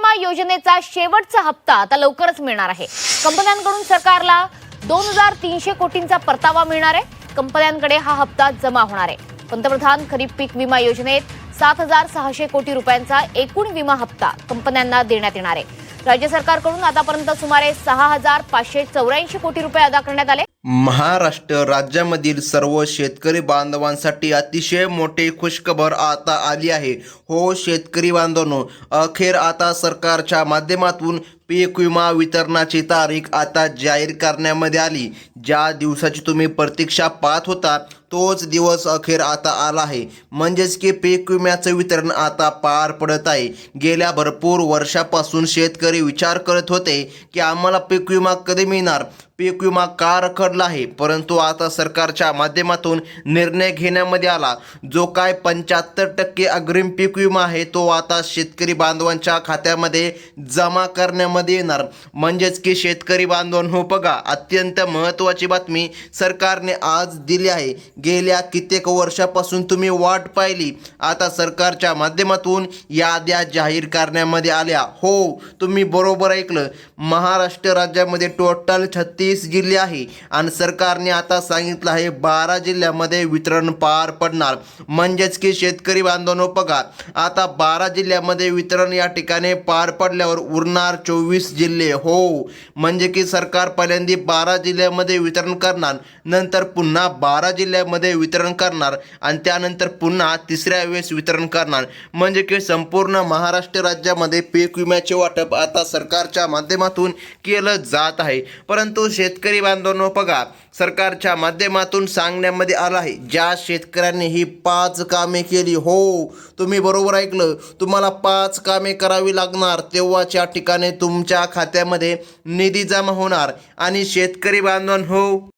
विमा योजनेचा शेवटचा हप्ता आता लवकरच मिळणार आहे। कंपन्यांकडून सरकारला 2300 कोटींचा परतावा मिळणार आहे। कंपन्यांकडे हा हप्ता जमा होणार आहे। पंतप्रधान खरीप पीक विमा योजनेत 7600 कोटी रुपयांचा एकूण विमा हप्ता कंपन्यांना देण्यात येणार आहे। राज्य सरकारकडून आतापर्यंत सुमारे 6584 कोटी रुपये अदा करण्यात आले। महाराष्ट्र राज्यामधील सर्व शेतकरी बांधवांसाठी अतिशय मोठी खुशखबर आता आली आहे। हो शेतकरी बांधवांनो, अखेर आता सरकारच्या माध्यमातून पीक विमा वितरणाची तारीख आता जाहीर करण्यामध्ये आली। ज्या दिवसाची तुम्ही प्रतीक्षा पाहत होता तोच दिवस अखेर आता आला आहे। म्हणजेच की पीक विम्याचं वितरण आता पार पडत आहे। गेल्या भरपूर वर्षापासून शेतकरी विचार करत होते की आम्हाला पीक विमा कधी मिळणार, पीक विमा का रखडला आहे, परंतु आता सरकारच्या माध्यमातून निर्णय घेण्यामध्ये आला। जो काय 75% अग्रिम पीक विमा आहे तो आता शेतकरी बांधवांच्या खात्यामध्ये जमा करण्यामध्ये येणार। म्हणजेच की शेतकरी बांधवांनो बघा, अत्यंत महत्त्वाची बातमी सरकारने आज दिली आहे। गेल्या कित्येक वर्षापासून तुम्ही वाट पाहिली, आता सरकारच्या माध्यमातून याद्या जाहीर करण्यामध्ये आल्या। हो तुम्ही बरोबर ऐकलं, महाराष्ट्र राज्यामध्ये टोटल 36 जिल्हे आहे आणि सरकारने आता सांगितलं आहे 12 जिल्ह्यामध्ये वितरण पार पडणार। म्हणजेच की शेतकरी बांधवांनो बघा, आता 12 जिल्ह्यामध्ये वितरण या ठिकाणी पार पडल्यावर उरणार 24 जिल्हे। हो म्हणजे की सरकार पहिल्यांदा 12 जिल्ह्यामध्ये वितरण करणार, नंतर पुन्हा 12 जिल्ह्यामध्ये वितरण करणार आणि त्यानंतर पुन्हा तिसऱ्या वेळेस वितरण करणार। म्हणजे की संपूर्ण महाराष्ट्र राज्यामध्ये पीक विम्याचे वाटप आता सरकारच्या माध्यमातून केलं जात आहे। परंतु शेतकरी बांधवांनो बघा, सरकारच्या माध्यमातून सांगण्यामध्ये आलं आहे ज्या शेतकऱ्यांनी ही 5 कामे केली, हो तुम्ही बरोबर ऐकलं, तुम्हाला 5 कामे करावी लागणार तेव्हाच या ठिकाणी तुमच्या खात्यामध्ये निधी जमा होणार। आणि शेतकरी बांधवांनो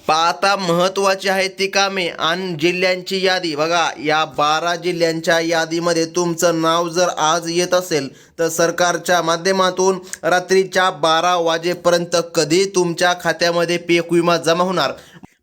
आता महत्त्वाची आहे ती कामे आणि जिल्ह्यांची यादी बघा। या 12 जिल्ह्यांच्या यादीमध्ये तुमचं नाव जर आज येत असेल तर सरकारच्या माध्यमातून रात्रीच्या 12 वाजेपर्यंत कधी तुमच्या खात्यामध्ये पीक विमा जमा होणार।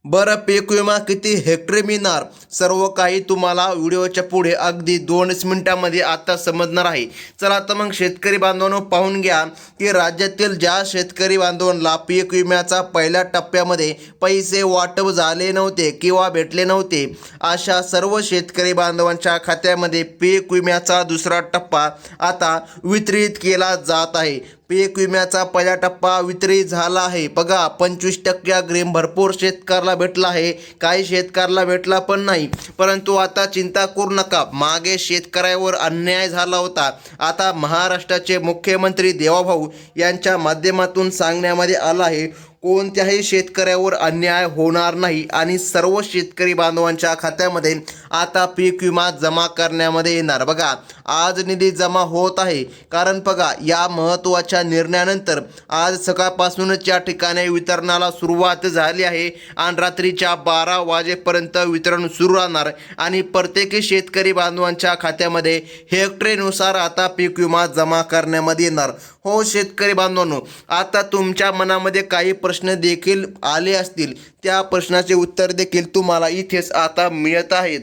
बरं पीक विमा किती हेक्टरी मिळणार, सर्व काही तुम्हाला व्हिडिओच्या पुढे अगदी 2 मिनिटांमध्ये आता समजणार आहे। चला तर मग शेतकरी बांधवांनो पाहून घ्या की राज्यातील ज्या शेतकरी बांधवांना पीक विम्याचा पहिल्या टप्प्यामध्ये पैसे वाटप झाले नव्हते किंवा भेटले नव्हते, अशा सर्व शेतकरी बांधवांच्या खात्यामध्ये पीक विम्याचा दुसरा टप्पा आता वितरित केला जात आहे। पीक विम्याचा पहिला टप्पा वितरित झाला आहे बघा। 25% अग्रिम भरपूर शेतकऱ्याला भेटला आहे, काही शेतकऱ्याला भेटला पण नाही। परंतु आता चिंता करू नका, मागे शेतकऱ्यावर अन्याय झाला होता। आता महाराष्ट्राचे मुख्यमंत्री देवाभाऊ यांच्या माध्यमातून सांगण्यामध्ये आलं आहे कोणत्याही शेतकऱ्यावर अन्याय होणार नाही आणि सर्व शेतकरी बांधवांच्या खात्यामध्ये आता पीक विमा जमा करण्यामध्ये येणार। बघा आज निधी जमा होत आहे, कारण बघा या महत्त्वाच्या निर्णयानंतर आज सकाळपासूनच या ठिकाणी वितरणाला सुरुवात झाली आहे आणि रात्रीच्या 12 वाजेपर्यंत वितरण सुरू राहणार आणि प्रत्येक शेतकरी बांधवांच्या खात्यामध्ये हेक्टरीनुसार आता पीक विमा जमा करण्यामध्ये येणार। हो शेतकरी बांधवांनो, आता तुमच्या मनामध्ये काही प्रश्न देखील आले असतील, त्या प्रश्नाचे उत्तर देखील तुम्हाला इथेच आता मिळत आहेत।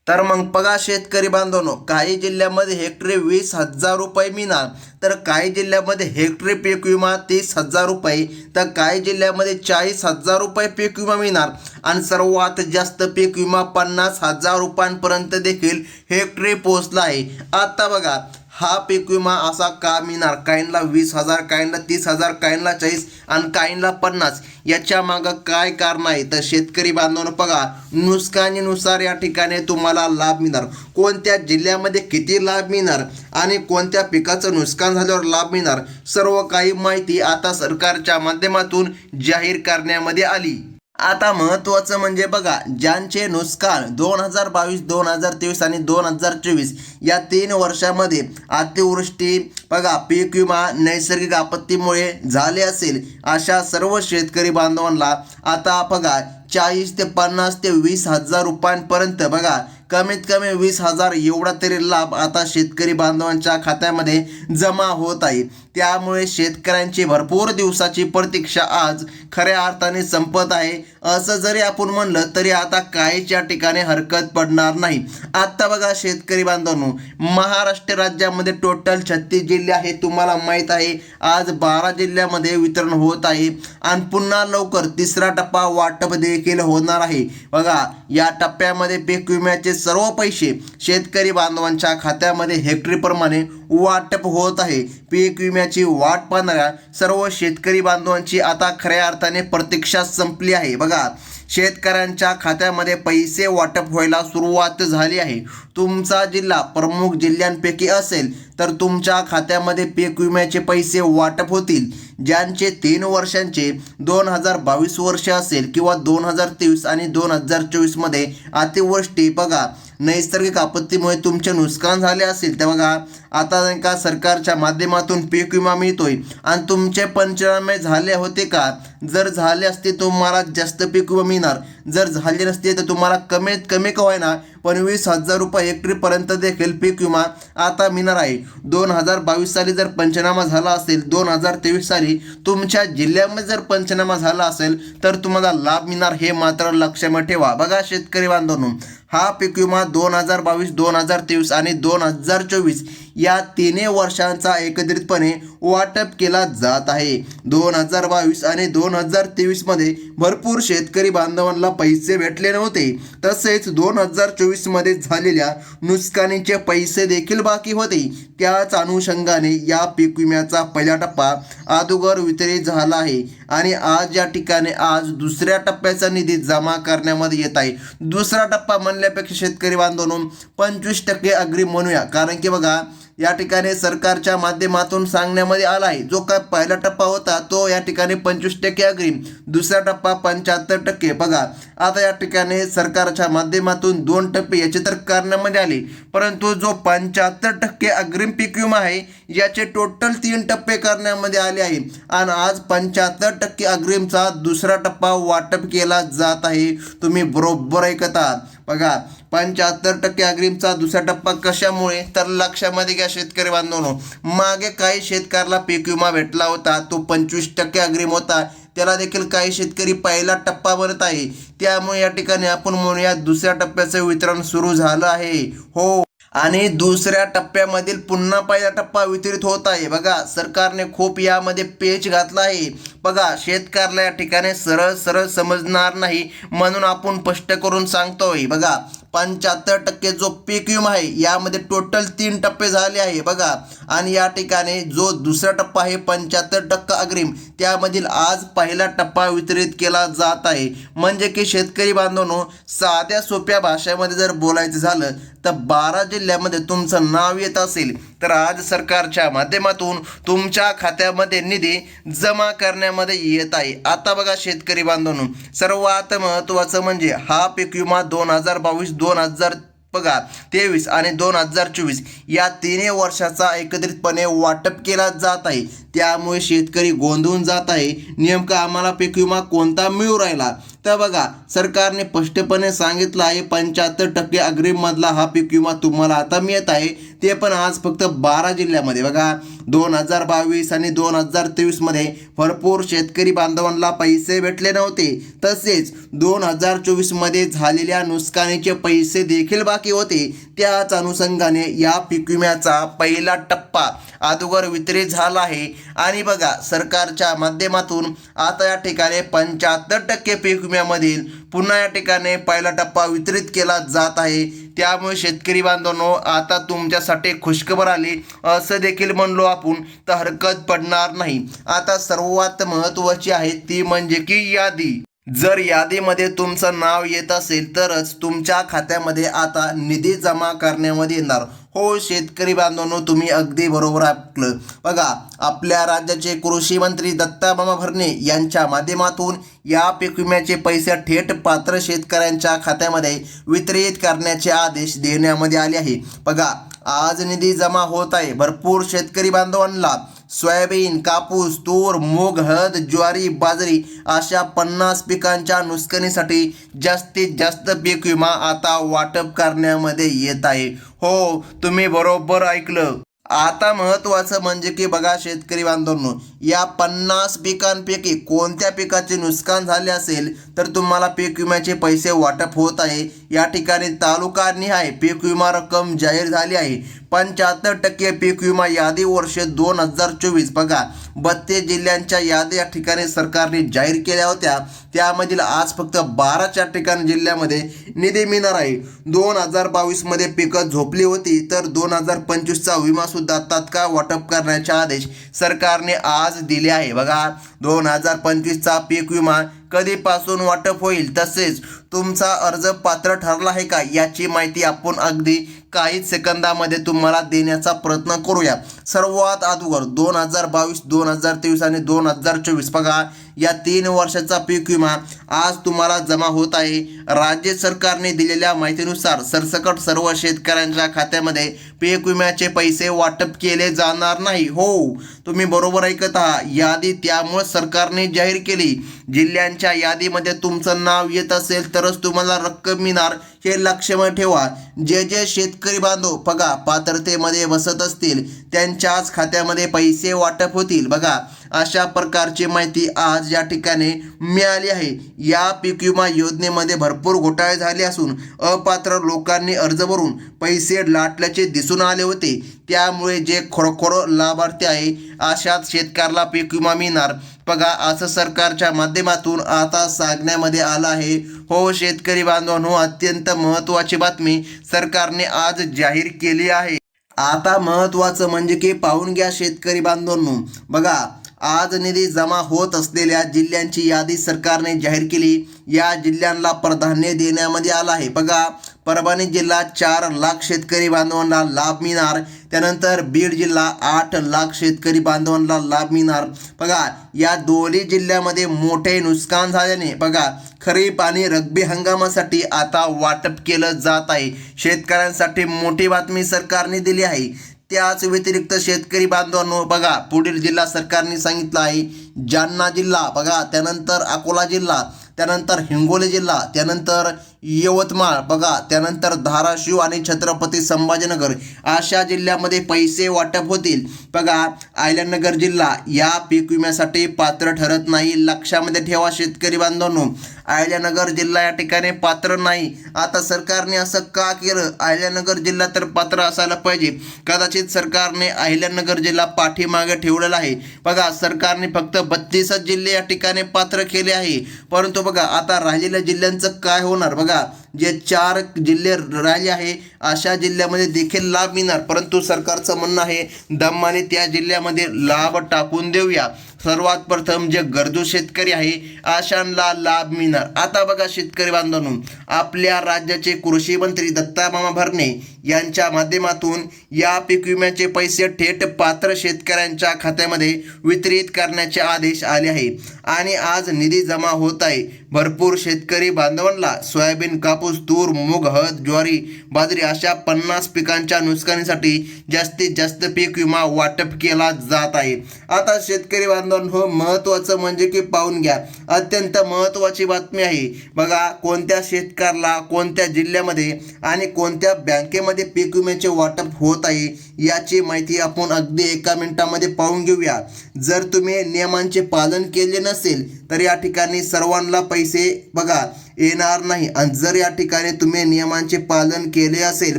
तर मग बघा शेतकरी बांधवांनो, काही जिल्ह्यामध्ये हेक्टरी 20,000 रुपये मिळणार, तर काही जिल्ह्यामध्ये हेक्टरी पीक विमा 30,000 रुपये, तर काही जिल्ह्यामध्ये 40,000 रुपये पीक विमा मिळणार आणि सर्वात जास्त पीक विमा 50,000 रुपयांपर्यंत देखील हेक्टरी पोहोचला आहे। आता बघा हा पीक विमा असा का मिळणार, काहींना 20,000, काहींना 30,000, काहींना 40 आणि काहींना 50, याच्या मागं काय कारण आहे तर शेतकरी बांधवांनो बघा, नुकसानीनुसार या ठिकाणी तुम्हाला लाभ मिळणार, कोणत्या जिल्ह्यामध्ये किती लाभ मिळणार आणि कोणत्या पिकाचं नुकसान झाल्यावर लाभ मिळणार, सर्व काही माहिती आता सरकारच्या माध्यमातून जाहीर करण्यामध्ये आली। आता महत्त्वाचं म्हणजे बघा, ज्यांचे नुकसान 2022, 2023 आणि 2024 या 3 वर्षामध्ये अतिवृष्टी बघा पीक विमा नैसर्गिक आपत्तीमुळे झाले असेल, अशा सर्व शेतकरी बांधवांना आता बघा 40 ते 50 ते 20,000 रुपयांपर्यंत बघा कमीत कमी 20,000 एवढा तरी लाभ आता शेतकरी बांधवांच्या खात्यामध्ये जमा होत आहे। त्यामुळे शेतकऱ्यांची भरपूर दिवसाची प्रतीक्षा आज खऱ्या अर्थाने संपत आहे असं जरी आपण म्हणलं तरी आता काहीच या ठिकाणी हरकत पडणार नाही. आता बघा शेतकरी बांधवांनो, महाराष्ट्र राज्यामध्ये टोटल 36 जिल्हे आहेत. तुम्हाला माहीत आहे आज 12 जिल्ह्यामध्ये वितरण होत आहे आणि पुन्हा लवकर तिसरा टप्पा वाटप देखील होणार आहे. बघा या टप्प्यामध्ये पीक विम्याचे सर्व पैसे शेतकरी बांधवांच्या खात्यामध्ये हेक्टरीप्रमाणे वाटप होत आहे. पीक विम्याची वाट पाहणाऱ्या सर्व शेतकरी बांधवांची आता खऱ्या अर्थाने प्रतीक्षा संपली आहे. बघा शेतकऱ्यांच्या खात्यामध्ये पैसे वाटप व्हायला सुरुवात झाली आहे. तुमचा जिल्हा प्रमुख जिल्ह्यांपैकी असेल तर तुमच्या खात्यामध्ये पीक विम्याचे पैसे वाटप होतील. ज्यांचे 3 वर्षांचे 2022 वर्ष असेल किंवा 2023 आणि 2024 मध्ये अतिवृष्टी बघा नैसर्गिक आपत्तीमुळे तुमचे नुकसान झाले असेल तर बघा आता नाही का सरकारच्या माध्यमातून पीक विमा मिळतोय. आणि तुमचे पंचनामे झाले होते का? जर झाले असते तुम्हाला जास्त पीक विमा मिळणार, जर झाले नसते तर तुम्हाला कमीत कमी का होईना पण 20,000 रुपये हेक्टरीपर्यंत देखील पीक विमा आता मिळणार आहे. 2022 साली जर पंचनामा झाला असेल, 2023 साली तुमच्या जिल्ह्यामध्ये जर पंचनामा झाला असेल तर तुम्हाला लाभ मिळणार, हे मात्र लक्षात ठेवा. बघा शेतकरी बांधवांनो, हा पीक विमा 2022, 2023 आणि 2024 या 3 वर्षांचा एकत्रितपणे वाटप केला जात आहे. 2022 आणि 2023 मध्ये भरपूर शेतकरी बांधवांना पैसे भेटले नव्हते. तसेच 2024 मध्ये झालेल्या नुकसानीचे पैसे देखील बाकी होते. त्याच अनुषंगाने या पीक विम्याचा पहिला टप्पा अगोदर वितरित झाला आहे आणि आज या ठिकाणी आज दुसऱ्या टप्प्याचा निधी जमा करण्यामध्ये येत आहे. दुसरा टप्पा म्हणल्यापेक्षा शेतकरी बांधवांनो 25% अग्रिम म्हणूया, कारण की बघा या ठिकाणी सरकारच्या माध्यमातून सांगण्यामध्ये आला आहे जो काय पहिला टप्पा होता तो या ठिकाणी 25% अग्रिम, दुसरा टप्पा 75%. बघा आता या ठिकाणी सरकारच्या माध्यमातून 2 टप्पे याचे तर करण्यामध्ये आले, परंतु जो 75% अग्रिम पीक विमा आहे याचे टोटल 3 टप्पे करण्यामध्ये आले आहे आणि आज 75% अग्रिमचा दुसरा टप्पा वाटप केला जात आहे. तुम्ही बरोबर ऐकत आहात. बघा 75% अग्रिमचा दुसरा टप्पा कशामुळे तर लक्षामध्ये घ्या शेतकरी बांधवांनो, मागे काही शेतकऱ्याला पीक विमा भेटला होता तो 25% अग्रिम होता, त्याला देखील काही शेतकरी पहिला टप्पा भरत आहे. त्यामुळे या ठिकाणी आपण म्हणूया दुसऱ्या टप्प्याचं वितरण सुरू झालं आहे. हो, आणि दुसऱ्या टप्प्यामधील पुन्हा पहिला टप्पा वितरित होत आहे. बघा सरकारने खूप यामध्ये पेच घातला आहे. बघा शेतकऱ्याला या ठिकाणी सरळ सरळ समजणार नाही म्हणून आपण स्पष्ट करून सांगतोय. बघा 75% जो पीक विमा आहे यामध्ये टोटल 3 टप्पे झाले आहे. बघा आणि या ठिकाणी जो दुसरा टप्पा आहे 75% अग्रिम, त्यामधील आज पहिला टप्पा वितरित केला जात आहे. म्हणजे की शेतकरी बांधवांनो, साध्या सोप्या भाषेमध्ये जर बोलायचं झालं तर 12 जिल्ह्यामध्ये तुमचं नाव येत असेल तर आज सरकारच्या माध्यमातून तुमच्या खात्यामध्ये निधी जमा करण्यामध्ये येत आहे. आता बघा शेतकरी बांधवांनो, सर्वात महत्त्वाचं म्हणजे हा पीक विमा 2022, 2023 आणि 2024 या 3 वर्षाचा एकत्रितपणे वाटप केला जात आहे. त्यामुळे शेतकरी गोंधळून जात आहे, नेमका आम्हाला पीक विमा कोणता मिळू राहिला. तर बघा सरकारने स्पष्टपणे सांगितलं आहे 75% अग्रिम मधला हा पीक विमा तुम्हाला आता मिळत आहे, ते पण आज फक्त 12 जिल्ह्यामध्ये. बघा 2022 आणि 2023 मध्ये भरपूर शेतकरी बांधवांना पैसे भेटले नव्हते. तसेच 2024 मध्ये झालेल्या नुकसानीचे पैसे देखील बाकी होते. त्याच अनुषंगाने या पीक विम्याचा पहिला टप्पा अगोदर वितरित झाला आहे आणि बघा सरकारच्या माध्यमातून आता या ठिकाणी 75% पीक विम्यामधील पुन्हा या ठिकाणी पहिला टप्पा वितरित केला जात आहे. त्यामुळे शेतकरी बांधवांनो, आता तुमच्यासाठी खुशखबर आली असं देखील म्हणलो आपण तर हरकत पडणार नाही. आता सर्वात महत्त्वाची आहे ती म्हणजे की यादी. जर यादीमध्ये तुमचं नाव येत असेल तरच तुमच्या खात्यामध्ये आता निधी जमा करण्यामध्ये येणार. हो शेतकरी बांधवांनो, तुम्ही अगदी बरोबर ऐकलं. बघा आपल्या राज्याचे कृषी मंत्री दत्तामामा भरणे यांच्या माध्यमातून या पीक विम्याचे पैसे थेट पात्र शेतकऱ्यांच्या खात्यामध्ये वितरित करण्याचे आदेश देण्यामध्ये आले आहे. बघा आज निधी जमा होत आहे. भरपूर शेतकरी बांधवांना सोयाबीन, कापूस, तूर, मूग, हळद, ज्वारी, बाजरी अशा 50 पिकांच्या नुकसानीसाठी जास्तीत जास्त पीक विमा आता वाटप करण्यामध्ये येत आहे. हो तुम्ही बरोबर ऐकलं. आता महत्त्वाचं म्हणजे की बघा शेतकरी बांधवांनो, या 50 पिकांपैकी कोणत्या पिकाचे नुकसान झाले असेल तर तुम्हाला पीक विम्याचे पैसे वाटप होत आहे। या ठिकाणी तालुकानिहाय पीक विमा रक्कम जाहीर झाली आहे। 75% पीक विमा यादी वर्ष 2024 बघा 32 जिल्ह्यांच्या यादी या ठिकाणी सरकारने जाहीर केल्या होत्या। त्यामधील आज फक्त 12च्या ठिकाणी जिल्ह्यामध्ये निधी मिळणार आहे। 2022 मध्ये पिकं झोपली होती तर 2025चा विमा सुद्धा तात्काळ वाटप करण्याचे आदेश सरकारने आज दिले आहे। बघा 2025चा पीक विमा कधीपासून वाटप होईल तसेच तुमचा अर्ज पात्र ठरला आहे का याची माहिती आपण अगदी काही सेकंदामध्ये तुम्हाला देण्याचा प्रयत्न करूया। सर्वात अगोदर 2022, 2023 आणि 2024 बघा या 3 वर्षाचा पीक विमा आज तुम्हाला जमा होत आहे। राज्य सरकारने दिलेल्या माहितीनुसार सरसकट सर्व शेतकऱ्यांच्या खात्यामध्ये पीक विम्याचे पैसे वाटप केले जाणार नाही। हो, तुम्ही बरोबर ऐकत आहात। यादी त्यामुळे सरकारने जाहीर केली। जिल्ह्यांच्या यादीमध्ये तुमचं नाव येत असेल तरच तुम्हाला रक्कम मिळणार हे लक्षात ठेवा। जे शेतकरी बांधव बघा पात्रतेमध्ये बसत असतील त्यांच्याच खात्यामध्ये पैसे वाटप होतील। बघा अशा प्रकारची माहिती आज या ठिकाणी मिळाली आहे। या पीक विमा योजनेमध्ये भरपूर घोटाळे झाले असून अपात्र लोकांनी अर्ज भरून पैसे लाटल्याचे दिसून आले होते। त्यामुळे जे खरोखर लाभार्थी आहे अशाच शेतकऱ्याला पीक विमा मिळणार बघा असं सरकारच्या माध्यमातून आता सांगण्यामध्ये आलं आहे। हो शेतकरी बांधवांनो, अत्यंत महत्त्वाची बातमी सरकारने आज जाहीर केली आहे। आता महत्त्वाचं म्हणजे की पाहून घ्या शेतकरी बांधवांनो, बघा आज निधी जमा होत असलेल्या जिल्ह्यांची यादी सरकारने जाहीर केली। या जिल्ह्यांना प्राधान्य देण्यामध्ये आलं आहे। बघा परभणी जिल्हा 4 लाख शेतकरी बांधवांना लाभ मिळणार। त्यानंतर बीड जिल्हा 8 लाख शेतकरी बांधवांना लाभ मिळणार। बघा या दोन्ही जिल्ह्यामध्ये मोठे नुकसान झाल्याने बघा खरीप आणि रब्बी हंगामासाठी आता वाटप केलं जात आहे। शेतकऱ्यांसाठी मोठी बातमी सरकारने दिली आहे। त्याच व्यतिरिक्त शेतकरी बांधवांनो बघा पुढील जिल्हा सरकारने सांगितलं आहे जालना जिल्हा बघा, त्यानंतर अकोला जिल्हा, त्यानंतर हिंगोली जिल्हा, त्यानंतर यवतमाळ बघा, त्यानंतर धाराशिव आणि छत्रपती संभाजीनगर अशा जिल्ह्यामध्ये पैसे वाटप होतील। बघा अहिल्यानगर जिल्हा या पीक विम्यासाठी पात्र ठरत नाही, लक्षामध्ये ठेवा शेतकरी बांधवांनो। अहिल्यानगर जिल्हा या ठिकाणी पात्र नाही। आता सरकारने असं का केलं? अहिल्यानगर जिल्हा तर पात्र असायला पाहिजे। कदाचित सरकारने अहिल्यानगर जिल्हा पाठीमागे ठेवलेला आहे। बघा सरकारने फक्त 32 जिल्हे या ठिकाणी पात्र केले आहे, परंतु बघा आता राहिलेल्या जिल्ह्यांचं काय होणार? बघा जे 4 जिल्हे राहिले आहे अशा जिल्ह्यामध्ये देखील लाभ मिळणार, परंतु सरकारचं म्हणणं आहे दमाने त्या जिल्ह्यामध्ये लाभ टाकून देऊया। सर्वात प्रथम जे गरजू शेतकरी आहे अशांना लाभ मिळणार। आता बघा शेतकरी बांधवांनो, आपल्या राज्याचे कृषी मंत्री दत्ता मामा भरणे यांच्या माध्यमातून या पीक विम्याचे पैसे थेट पात्र शेतकऱ्यांच्या खात्यामध्ये वितरित करण्याचे आदेश आले आहे आणि आज निधी जमा होत आहे। भरपूर शेतकरी बांधवांना सोयाबीन, कापूस, तूर, मूग, हळद, ज्वारी, बाजरी अशा 50 पिकांच्या नुकसानीसाठी जास्तीत जास्त पीक विमा वाटप केला जात आहे। आता शेतकरी बांधवांनो महत्त्वाचं म्हणजे की पाहून घ्या, अत्यंत महत्त्वाची बातमी आहे। बघा कोणत्या शेतकऱ्याला कोणत्या जिल्ह्यामध्ये आणि कोणत्या बँकेमध्ये पीक विम्याचे वाटप होत आहे याची माहिती आपण अगदी एका मिनिटामध्ये पाहून घेऊया। जर तुम्ही नियमांचे पालन केले नसेल तर या ठिकाणी सर्वांना पैसे बघा येणार नाही, आणि जर या ठिकाणी तुम्ही नियमांचे पालन केले असेल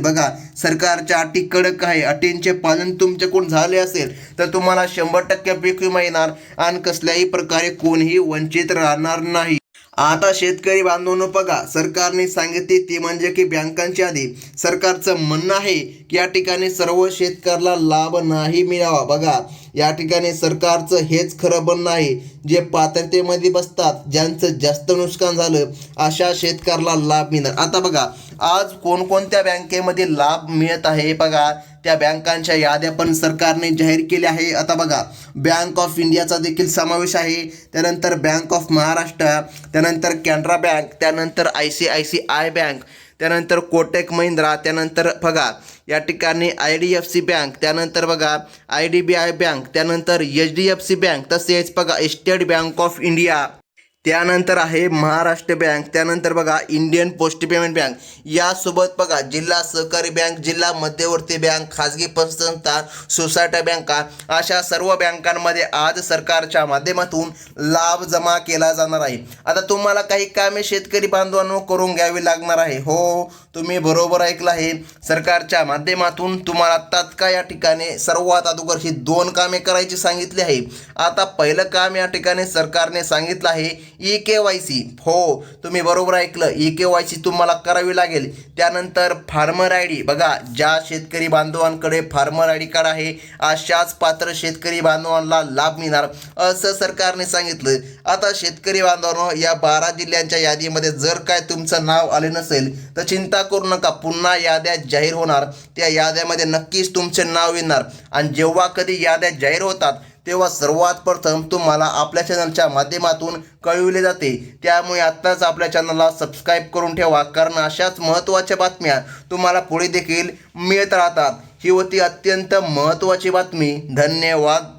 बघा सरकारच्या अटी कडक आहे, अटींचे पालन तुमच्याकडून झाले असेल तर तुम्हाला 100% पीक विमा येणार आणि कसल्याही प्रकारे कोणीही वंचित राहणार नाही। आता शेतकरी बांधवांनो बघा सरकारने सांगितले ते म्हणजे की बँकांची यादी। सरकारचं म्हणणं आहे की या ठिकाणी सर्व शेतकऱ्याला लाभ नाही मिळावा। बघा या ठिकाणी सरकारचं हेच खरं म्हणणं आहे, जे पात्रतेमध्ये बसतात ज्यांचं जास्त नुकसान झालं अशा शेतकऱ्याला लाभ मिळणार। आता बघा आज कोणकोणत्या बँकेमध्ये लाभ मिळत आहे बघा त्या बँकांच्या याद्या पण सरकारने जाहीर केल्या आहे। आता बघा बँक ऑफ इंडियाचा देखील समावेश आहे, त्यानंतर बँक ऑफ महाराष्ट्र, त्यानंतर कॅनरा बँक, त्यानंतर ICICI बँक, त्यानंतर कोटक महिंद्रा, त्यानंतर बघा या ठिकाणी IDFC बँक, त्यानंतर बघा IDBI बँक, त्यानंतर HDFC बँक, तसेच बघा स्टेट बँक ऑफ इंडिया, त्यानंतर आहे महाराष्ट्र बँक, त्यानंतर बघा इंडियन पोस्ट पेमेंट बँक, यासोबत बघा जिल्हा सहकारी बँक, जिल्हा मध्यवर्ती बँक, खाजगी पतसंस्था, सोसायट्या बँका, अशा सर्व बँकांमध्ये आज सरकारच्या माध्यमातून लाभ जमा केला जाणार आहे. आता तुम्हाला काही कामे शेतकरी बांधवांनो करून घ्यावी लागणार आहे. हो, तुम्ही बरोबर ऐकलं आहे. सरकारच्या माध्यमातून तुम्हाला तात्काळ या ठिकाणी सर्वात अगोदर ही 2 कामे करायची सांगितली आहे. आता पहिलं काम या ठिकाणी सरकारने सांगितलं आहे EKYC. हो, तुम्ही बरोबर ऐकलं, EKYC तुम्हाला करावी लागेल. त्यानंतर फार्मर ID, बघा ज्या शेतकरी बांधवांकडे फार्मर ID कार्ड आहे अशाच पात्र शेतकरी बांधवांना लाभ मिळणार असं सरकारने सांगितलं. आता शेतकरी बांधवांनो, या 12 जिल्ह्यांच्या यादीमध्ये जर काय तुमचं नाव आले नसेल तर चिंता करू नका, पुन्हा याद्या जाहीर होणार. त्या याद्यामध्ये नक्कीच तुमचे नाव येणार आणि जेव्हा कधी याद्या जाहीर होतात तेव्हा सर्वात प्रथम तुम्हाला आपल्या चॅनलच्या माध्यमातून कळविले जाते. त्यामुळे आत्ताच आपल्या चॅनलला सबस्क्राईब करून ठेवा, कारण अशाच महत्त्वाच्या बातम्या तुम्हाला पुढे देखील मिळत राहतात. ही होती अत्यंत महत्त्वाची बातमी. धन्यवाद.